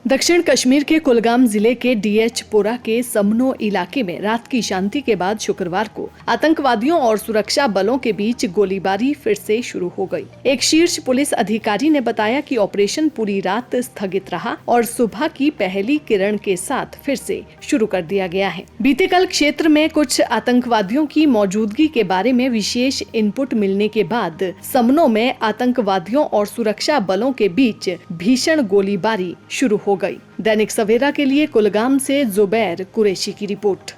दक्षिण कश्मीर के कुलगाम जिले के डीएचपोरा के समनो इलाके में रात की शांति के बाद शुक्रवार को आतंकवादियों और सुरक्षा बलों के बीच गोलीबारी फिर से शुरू हो गई। एक शीर्ष पुलिस अधिकारी ने बताया कि ऑपरेशन पूरी रात स्थगित रहा और सुबह की पहली किरण के साथ फिर से शुरू कर दिया गया है। बीते कल क्षेत्र में कुछ आतंकवादियों की मौजूदगी के बारे में विशेष इनपुट मिलने के बाद समनो में आतंकवादियों और सुरक्षा बलों के बीच भीषण गोलीबारी शुरू हो गई। दैनिक सवेरा के लिए कुलगाम से जुबैर कुरैशी की रिपोर्ट।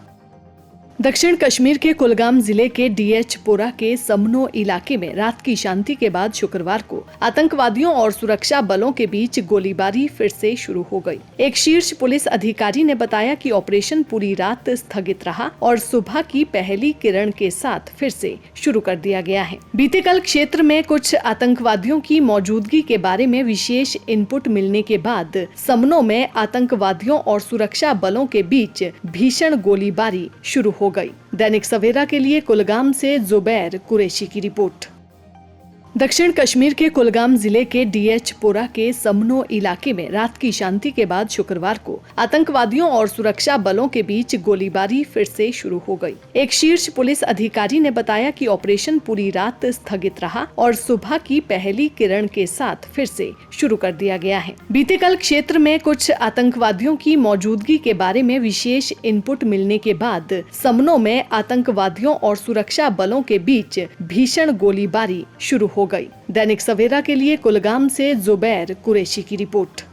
दक्षिण कश्मीर के कुलगाम जिले के डीएचपोरा के समनो इलाके में रात की शांति के बाद शुक्रवार को आतंकवादियों और सुरक्षा बलों के बीच गोलीबारी फिर से शुरू हो गई। एक शीर्ष पुलिस अधिकारी ने बताया कि ऑपरेशन पूरी रात स्थगित रहा और सुबह की पहली किरण के साथ फिर से शुरू कर दिया गया है। बीते कल क्षेत्र में कुछ आतंकवादियों की मौजूदगी के बारे में विशेष इनपुट मिलने के बाद समनो में आतंकवादियों और सुरक्षा बलों के बीच भीषण गोलीबारी शुरू हो गई। दैनिक सवेरा के लिए कुलगाम से जुबैर कुरैशी की रिपोर्ट। दक्षिण कश्मीर के कुलगाम जिले के डीएचपोरा के समनो इलाके में रात की शांति के बाद शुक्रवार को आतंकवादियों और सुरक्षा बलों के बीच गोलीबारी फिर से शुरू हो गई। एक शीर्ष पुलिस अधिकारी ने बताया कि ऑपरेशन पूरी रात स्थगित रहा और सुबह की पहली किरण के साथ फिर से शुरू कर दिया गया है। बीते कल क्षेत्र में कुछ आतंकवादियों की मौजूदगी के बारे में विशेष इनपुट मिलने के बाद समनो में आतंकवादियों और सुरक्षा बलों के बीच भीषण गोलीबारी शुरू हो गई। दैनिक सवेरा के लिए कुलगाम से जुबैर कुरैशी की रिपोर्ट।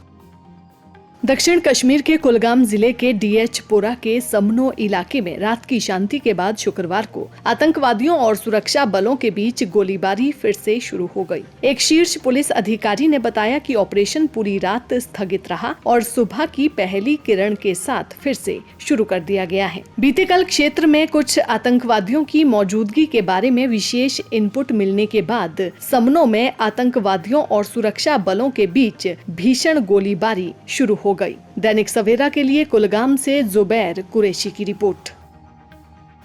दक्षिण कश्मीर के कुलगाम जिले के डीएचपोरा के समनो इलाके में रात की शांति के बाद शुक्रवार को आतंकवादियों और सुरक्षा बलों के बीच गोलीबारी फिर से शुरू हो गई। एक शीर्ष पुलिस अधिकारी ने बताया कि ऑपरेशन पूरी रात स्थगित रहा और सुबह की पहली किरण के साथ फिर से शुरू कर दिया गया है। बीते कल क्षेत्र में कुछ आतंकवादियों की मौजूदगी के बारे में विशेष इनपुट मिलने के बाद समनो में आतंकवादियों और सुरक्षा बलों के बीच भीषण गोलीबारी शुरू हो गई। दैनिक सवेरा के लिए कुलगाम से जुबैर कुरैशी की रिपोर्ट।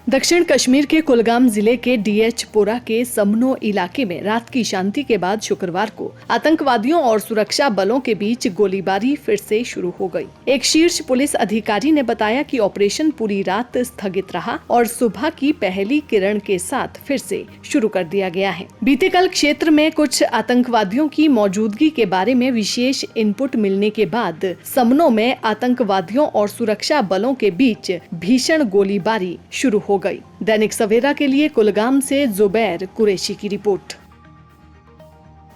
दक्षिण कश्मीर के कुलगाम जिले के डीएचपोरा के समनो इलाके में रात की शांति के बाद शुक्रवार को आतंकवादियों और सुरक्षा बलों के बीच गोलीबारी फिर से शुरू हो गई। एक शीर्ष पुलिस अधिकारी ने बताया कि ऑपरेशन पूरी रात स्थगित रहा और सुबह की पहली किरण के साथ फिर से शुरू कर दिया गया है। बीते कल क्षेत्र में कुछ आतंकवादियों की मौजूदगी के बारे में विशेष इनपुट मिलने के बाद समनो में आतंकवादियों और सुरक्षा बलों के बीच भीषण गोलीबारी शुरू हो गई। दैनिक सवेरा के लिए कुलगाम से जुबैर कुरैशी की रिपोर्ट।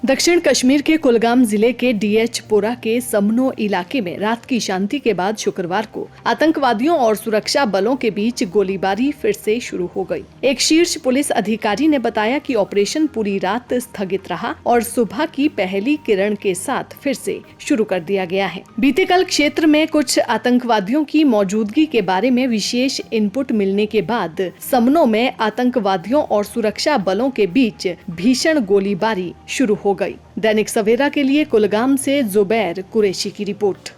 दक्षिण कश्मीर के कुलगाम जिले के डीएचपोरा के समनो इलाके में रात की शांति के बाद शुक्रवार को आतंकवादियों और सुरक्षा बलों के बीच गोलीबारी फिर से शुरू हो गई। एक शीर्ष पुलिस अधिकारी ने बताया कि ऑपरेशन पूरी रात स्थगित रहा और सुबह की पहली किरण के साथ फिर से शुरू कर दिया गया है। बीते कल क्षेत्र में कुछ आतंकवादियों की मौजूदगी के बारे में विशेष इनपुट मिलने के बाद समनो में आतंकवादियों और सुरक्षा बलों के बीच भीषण गोलीबारी शुरू हो गई। दैनिक सवेरा के लिए कुलगाम से जुबैर कुरैशी की रिपोर्ट।